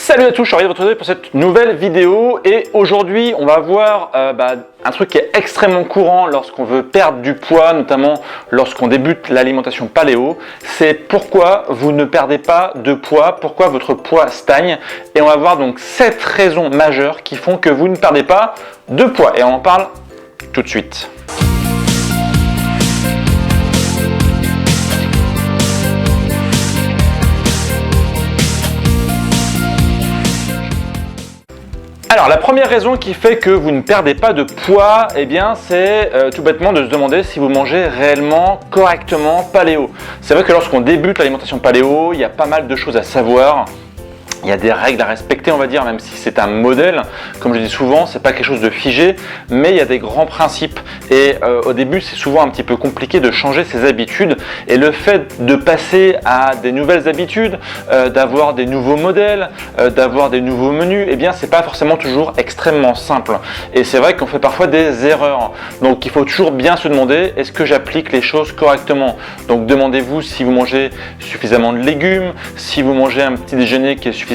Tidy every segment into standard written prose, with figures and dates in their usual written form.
Salut à tous, je suis ravi de vous retrouver pour cette nouvelle vidéo et aujourd'hui on va voir un truc qui est extrêmement courant lorsqu'on veut perdre du poids, notamment lorsqu'on débute l'alimentation paléo. C'est pourquoi vous ne perdez pas de poids, pourquoi votre poids stagne, et on va voir donc 7 raisons majeures qui font que vous ne perdez pas de poids et on en parle tout de suite. Alors la première raison qui fait que vous ne perdez pas de poids, eh bien c'est tout bêtement de se demander si vous mangez réellement correctement paléo. C'est vrai que lorsqu'on débute l'alimentation paléo, il y a pas mal de choses à savoir. Il y a des règles à respecter, on va dire, même si c'est un modèle. Comme je dis souvent, c'est pas quelque chose de figé, mais il y a des grands principes. Et au début, c'est souvent un petit peu compliqué de changer ses habitudes. Et le fait de passer à des nouvelles habitudes, d'avoir des nouveaux modèles, d'avoir des nouveaux menus, eh bien, c'est pas forcément toujours extrêmement simple. Et c'est vrai qu'on fait parfois des erreurs. Donc, il faut toujours bien se demander, est-ce que j'applique les choses correctement? Donc, demandez-vous si vous mangez suffisamment de légumes, si vous mangez un petit déjeuner qui est suffisamment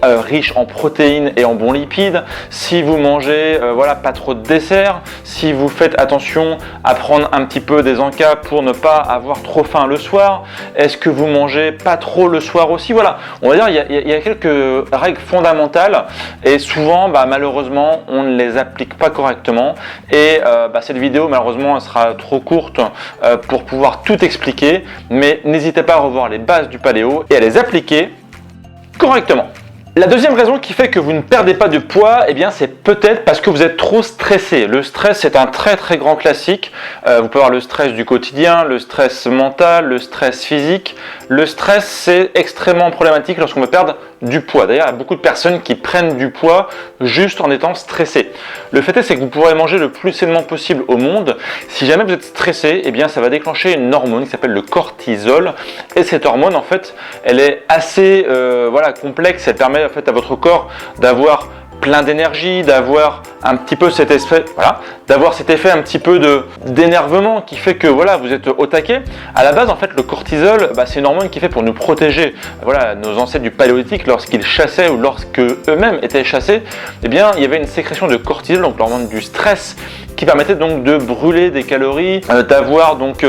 riche en protéines et en bons lipides, si vous mangez pas trop de dessert, si vous faites attention à prendre un petit peu des encas pour ne pas avoir trop faim le soir, est-ce que vous mangez pas trop le soir aussi? Voilà, on va dire il y a quelques règles fondamentales et souvent malheureusement on ne les applique pas correctement et cette vidéo malheureusement elle sera trop courte pour pouvoir tout expliquer, mais n'hésitez pas à revoir les bases du paléo et à les appliquer correctement. La deuxième raison qui fait que vous ne perdez pas de poids, eh bien, c'est peut-être parce que vous êtes trop stressé. Le stress, c'est un très grand classique. Vous pouvez avoir le stress du quotidien, le stress mental, le stress physique. Le stress, c'est extrêmement problématique lorsqu'on veut perdre du poids. D'ailleurs, il y a beaucoup de personnes qui prennent du poids juste en étant stressées. Le fait est, c'est que vous pourrez manger le plus sainement possible au monde. Si jamais vous êtes stressé, eh bien, ça va déclencher une hormone qui s'appelle le cortisol. Et cette hormone, en fait, elle est assez complexe. Elle permet en fait à votre corps d'avoir plein d'énergie, d'avoir un petit peu cet effet, d'avoir cet effet un petit peu d'énervement qui fait que vous êtes au taquet. À la base, en fait, le cortisol, c'est une hormone qui fait pour nous protéger. Nos ancêtres du paléolithique, lorsqu'ils chassaient ou lorsque eux-mêmes étaient chassés, eh bien, il y avait une sécrétion de cortisol, donc l'hormone du stress, qui permettait donc de brûler des calories, d'avoir donc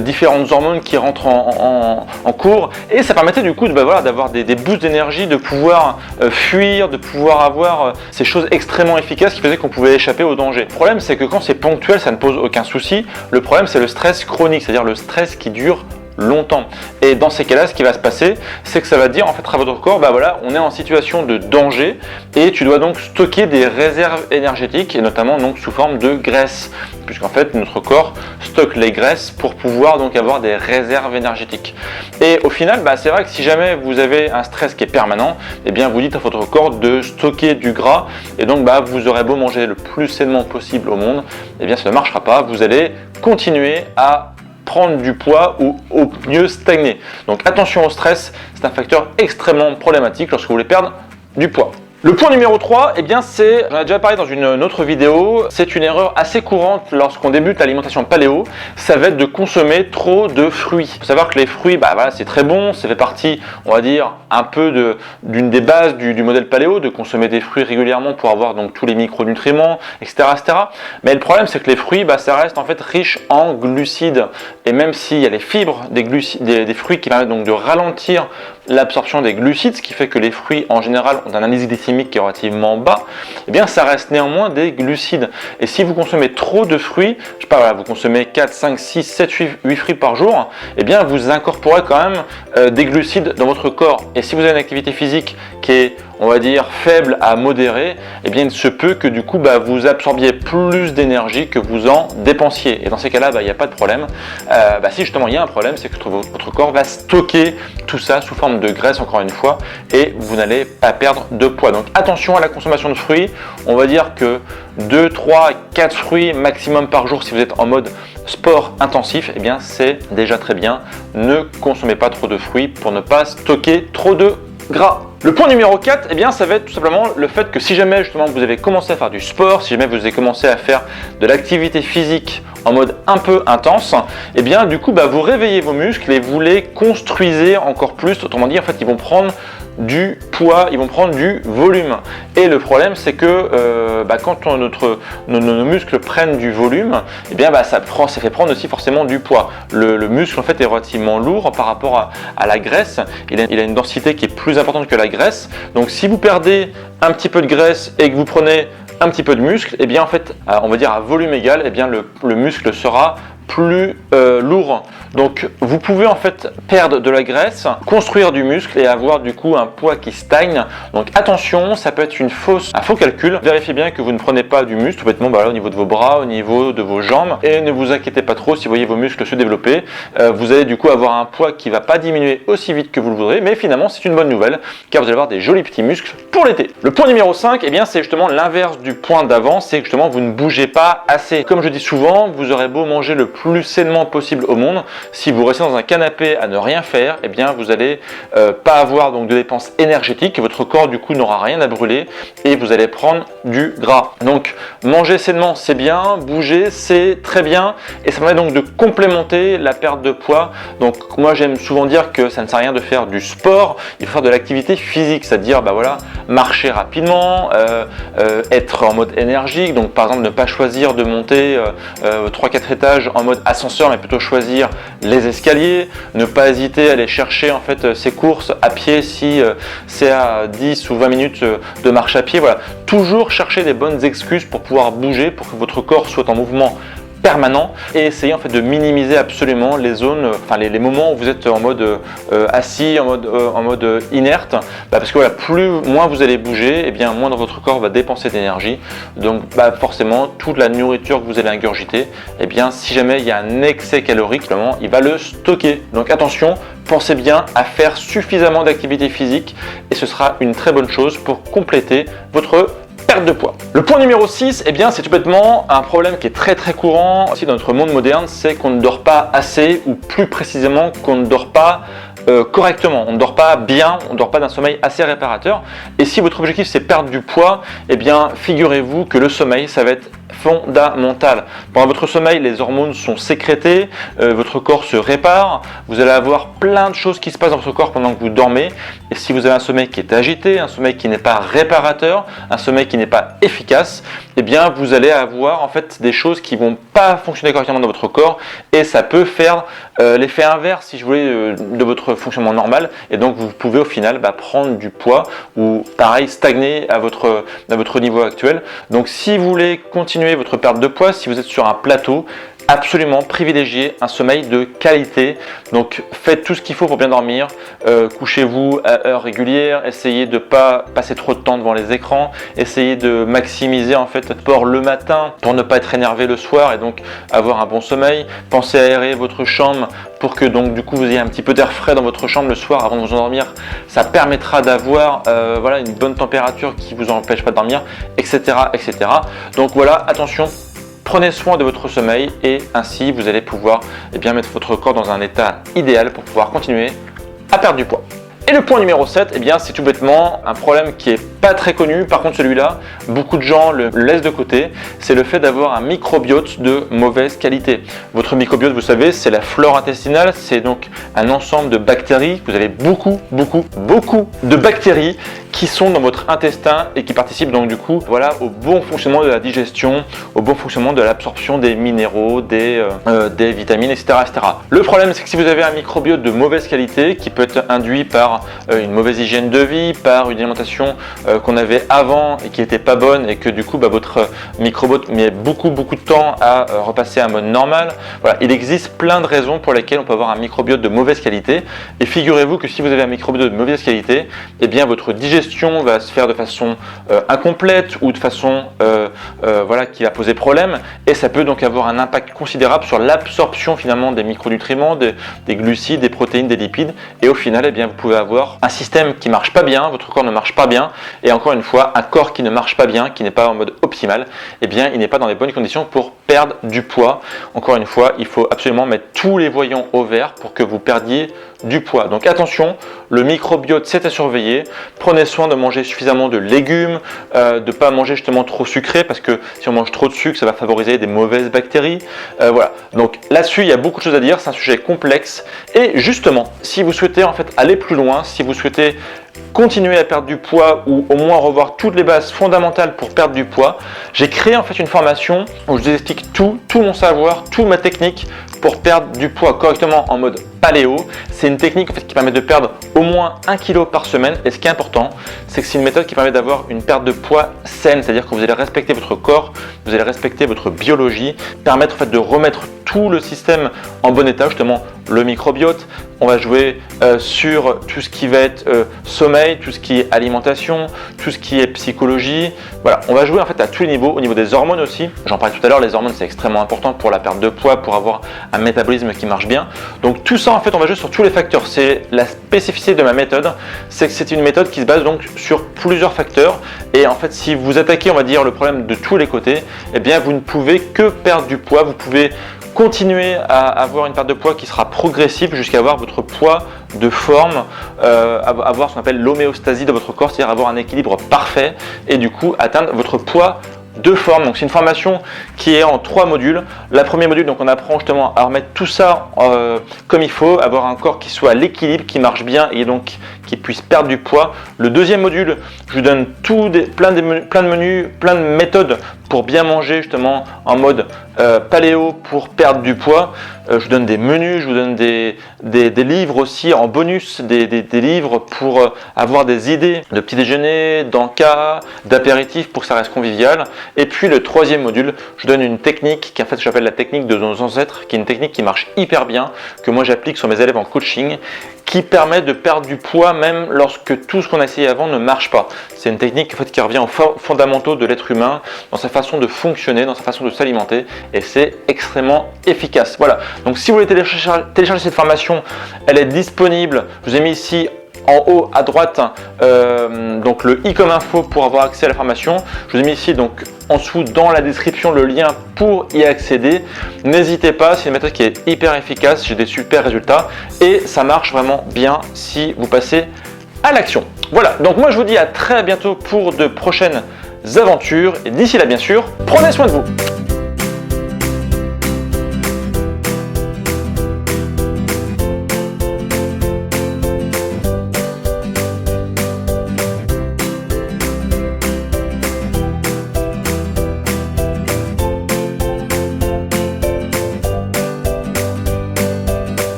différentes hormones qui rentrent en cours, et ça permettait du coup d'avoir des boosts d'énergie, de pouvoir fuir, de pouvoir avoir ces choses extrêmement efficaces qui faisaient qu'on pouvait échapper au danger. Le problème, c'est que quand c'est ponctuel, ça ne pose aucun souci. Le problème, c'est le stress chronique, c'est-à-dire le stress qui dure longtemps. Et dans ces cas-là, ce qui va se passer, c'est que ça va dire en fait à votre corps, on est en situation de danger et tu dois donc stocker des réserves énergétiques et notamment donc sous forme de graisse, puisqu'en fait notre corps stocke les graisses pour pouvoir donc avoir des réserves énergétiques. Et au final, c'est vrai que si jamais vous avez un stress qui est permanent, eh bien vous dites à votre corps de stocker du gras et donc vous aurez beau manger le plus sainement possible au monde, eh bien ça ne marchera pas. Vous allez continuer à prendre du poids ou au mieux stagner. Donc attention au stress, c'est un facteur extrêmement problématique lorsque vous voulez perdre du poids. Le point numéro 3, eh bien j'en ai déjà parlé dans une autre vidéo, c'est une erreur assez courante lorsqu'on débute l'alimentation paléo, ça va être de consommer trop de fruits. Il faut savoir que les fruits, c'est très bon, ça fait partie, on va dire, un peu d'une des bases du modèle paléo, de consommer des fruits régulièrement pour avoir donc tous les micronutriments, etc. Mais le problème, c'est que les fruits, ça reste en fait riche en glucides. Et même s'il y a les fibres des fruits qui permettent donc de ralentir l'absorption des glucides, ce qui fait que les fruits en général ont un indice glycémique qui est relativement bas, eh bien ça reste néanmoins des glucides. Et si vous consommez trop de fruits, vous consommez 4, 5, 6, 7, 8 fruits par jour, eh bien vous incorporez quand même des glucides dans votre corps. Et si vous avez une activité physique qui est, on va dire, faible à modérée, eh bien il se peut que du coup vous absorbiez plus d'énergie que vous en dépensiez. Et dans ces cas-là, il n'y a pas de problème. Si justement il y a un problème, c'est que votre corps va stocker tout ça sous forme de graisse, encore une fois, et vous n'allez pas perdre de poids. Donc attention à la consommation de fruits. On va dire que 2, 3, 4 fruits maximum par jour si vous êtes en mode sport intensif, eh bien c'est déjà très bien. Ne consommez pas trop de fruits pour ne pas stocker trop de gras. Le point numéro 4, eh bien, ça va être tout simplement le fait que si jamais justement vous avez commencé à faire du sport, si jamais vous avez commencé à faire de l'activité physique en mode un peu intense, eh bien du coup vous réveillez vos muscles et vous les construisez encore plus. Autrement dit, en fait, ils vont prendre du poids, ils vont prendre du volume. Et le problème, c'est que quand nos muscles prennent du volume, eh bien ça fait prendre aussi forcément du poids. Le muscle en fait est relativement lourd par rapport à la graisse. Il a une densité qui est plus importante que la graisse. Donc si vous perdez un petit peu de graisse et que vous prenez un petit peu de muscle, et bien en fait, on va dire à volume égal, et bien le muscle sera plus lourd. Donc vous pouvez en fait perdre de la graisse, construire du muscle et avoir du coup un poids qui stagne. Donc attention, ça peut être un faux calcul. Vérifiez bien que vous ne prenez pas du muscle, tout bêtement au niveau de vos bras, au niveau de vos jambes, et ne vous inquiétez pas trop si vous voyez vos muscles se développer. Vous allez du coup avoir un poids qui ne va pas diminuer aussi vite que vous le voudrez, mais finalement c'est une bonne nouvelle car vous allez avoir des jolis petits muscles pour l'été. Le point numéro 5, eh bien c'est justement l'inverse du point d'avant, c'est que justement vous ne bougez pas assez. Comme je dis souvent, vous aurez beau manger le plus sainement possible au monde, si vous restez dans un canapé à ne rien faire, eh bien vous allez pas avoir donc de dépenses énergétiques, votre corps du coup n'aura rien à brûler et vous allez prendre du gras. Donc manger sainement c'est bien, bouger c'est très bien et ça permet donc de complémenter la perte de poids. Donc moi j'aime souvent dire que ça ne sert à rien de faire du sport, il faut faire de l'activité physique, c'est-à-dire marcher rapidement, être en mode énergique, donc par exemple ne pas choisir de monter 3-4 étages en mode ascenseur mais plutôt choisir les escaliers, ne pas hésiter à aller chercher en fait ses courses à pied si c'est à 10 ou 20 minutes de marche à pied. Voilà, toujours chercher des bonnes excuses pour pouvoir bouger, pour que votre corps soit en mouvement permanent et essayer en fait de minimiser absolument les zones, les moments où vous êtes en mode assis, en mode inerte, parce que voilà, moins vous allez bouger, et bien moins votre corps va dépenser d'énergie. Donc forcément toute la nourriture que vous allez ingurgiter, et bien si jamais il y a un excès calorique, il va le stocker. Donc attention, pensez bien à faire suffisamment d'activité physique et ce sera une très bonne chose pour compléter votre perte de poids. Le point numéro 6, eh bien, c'est tout bêtement un problème qui est très courant aussi dans notre monde moderne, c'est qu'on ne dort pas assez ou plus précisément qu'on ne dort pas correctement, on ne dort pas bien, on ne dort pas d'un sommeil assez réparateur. Et si votre objectif c'est perdre du poids, eh bien figurez-vous que le sommeil ça va être fondamental. Pendant votre sommeil, les hormones sont sécrétées, votre corps se répare, vous allez avoir plein de choses qui se passent dans votre corps pendant que vous dormez. Et si vous avez un sommeil qui est agité, un sommeil qui n'est pas réparateur, un sommeil qui n'est pas efficace, eh bien vous allez avoir en fait des choses qui vont pas fonctionner correctement dans votre corps et ça peut faire l'effet inverse si je voulais de votre fonctionnement normal et donc vous pouvez au final prendre du poids ou pareil stagner à votre niveau actuel. Donc si vous voulez continuer votre perte de poids, si vous êtes sur un plateau, absolument privilégiez un sommeil de qualité. Donc faites tout ce qu'il faut pour bien dormir, couchez-vous à heure régulière, essayez de ne pas passer trop de temps devant les écrans, essayez de maximiser en fait votre sport le matin pour ne pas être énervé le soir et donc avoir un bon sommeil. Pensez à aérer votre chambre pour que donc du coup vous ayez un petit peu d'air frais dans votre chambre le soir avant de vous endormir. Ça permettra d'avoir une bonne température qui ne vous empêche pas de dormir, etc. Donc voilà, attention. Prenez soin de votre sommeil et ainsi vous allez pouvoir mettre votre corps dans un état idéal pour pouvoir continuer à perdre du poids. Et le point numéro 7, c'est tout bêtement un problème qui est pas très connu. Par contre celui-là, beaucoup de gens le laissent de côté. C'est le fait d'avoir un microbiote de mauvaise qualité. Votre microbiote, vous savez, c'est la flore intestinale. C'est donc un ensemble de bactéries. Vous avez beaucoup de bactéries qui sont dans votre intestin et qui participent donc du coup au bon fonctionnement de la digestion, au bon fonctionnement de l'absorption des minéraux, des vitamines, etc. Le problème, c'est que si vous avez un microbiote de mauvaise qualité qui peut être induit par une mauvaise hygiène de vie, par une alimentation qu'on avait avant et qui n'était pas bonne et que du coup votre microbiote met beaucoup de temps à repasser à un mode normal. Voilà, il existe plein de raisons pour lesquelles on peut avoir un microbiote de mauvaise qualité et figurez-vous que si vous avez un microbiote de mauvaise qualité, votre digestion va se faire de façon incomplète ou de façon qui va poser problème et ça peut donc avoir un impact considérable sur l'absorption finalement des micronutriments, des glucides, des protéines, des lipides et au final vous pouvez avoir un système qui marche pas bien, votre corps ne marche pas bien et encore une fois un corps qui ne marche pas bien, qui n'est pas en mode optimal, il n'est pas dans les bonnes conditions pour perdre du poids. Encore une fois, il faut absolument mettre tous les voyants au vert pour que vous perdiez du poids. Donc attention, le microbiote c'est à surveiller. Prenez soin de manger suffisamment de légumes, de ne pas manger justement trop sucré parce que si on mange trop de sucre, ça va favoriser des mauvaises bactéries. Voilà, donc là-dessus, il y a beaucoup de choses à dire, c'est un sujet complexe. Et justement, si vous souhaitez en fait aller plus loin, si vous souhaitez continuer à perdre du poids ou au moins revoir toutes les bases fondamentales pour perdre du poids, j'ai créé en fait une formation où je vous explique tout mon savoir, toute ma technique pour perdre du poids correctement en mode paléo. C'est une technique en fait qui permet de perdre au moins 1 kg par semaine et ce qui est important, c'est que c'est une méthode qui permet d'avoir une perte de poids saine, c'est-à-dire que vous allez respecter votre corps, vous allez respecter votre biologie, permettre en fait de remettre tout le système en bon état, justement le microbiote. On va jouer sur tout ce qui va être sommeil, tout ce qui est alimentation, tout ce qui est psychologie. Voilà, on va jouer en fait à tous les niveaux, au niveau des hormones aussi. J'en parlais tout à l'heure, les hormones c'est extrêmement important pour la perte de poids, pour avoir un métabolisme qui marche bien. Donc tout ça en fait on va jouer sur tous les facteurs. C'est la spécificité de ma méthode, c'est que c'est une méthode qui se base donc sur plusieurs facteurs. Et en fait si vous attaquez on va dire le problème de tous les côtés, eh bien vous ne pouvez que perdre du poids. Vous pouvez continuer à avoir une perte de poids qui sera progressive jusqu'à avoir votre poids de forme, avoir ce qu'on appelle l'homéostasie de votre corps, c'est-à-dire avoir un équilibre parfait et du coup atteindre votre poids de forme. Donc c'est une formation qui est en 3 modules. La première module, donc on apprend justement à remettre tout ça comme il faut, avoir un corps qui soit à l'équilibre, qui marche bien et donc qui puisse perdre du poids. Le deuxième module, je vous donne plein de menus, plein de méthodes pour bien manger justement en mode paléo pour perdre du poids. Je vous donne des menus, je vous donne des livres aussi en bonus, des livres pour avoir des idées de petit déjeuner, d'encas, d'apéritifs pour que ça reste convivial. Et puis le troisième module, je donne une technique qui en fait j'appelle la technique de nos ancêtres, qui est une technique qui marche hyper bien, que moi j'applique sur mes élèves en coaching, qui permet de perdre du poids même lorsque tout ce qu'on a essayé avant ne marche pas. C'est une technique en fait, qui revient aux fondamentaux de l'être humain, dans sa façon de fonctionner, dans sa façon de s'alimenter, et c'est extrêmement efficace. Voilà, donc si vous voulez télécharger cette formation, elle est disponible, je vous ai mis ici en haut à droite donc le i comme info pour avoir accès à la formation. Je vous ai mis ici donc en dessous dans la description le lien pour y accéder. N'hésitez pas, c'est une méthode qui est hyper efficace, j'ai des super résultats et ça marche vraiment bien si vous passez à l'action. Voilà, donc moi je vous dis à très bientôt pour de prochaines aventures et d'ici là bien sûr, prenez soin de vous.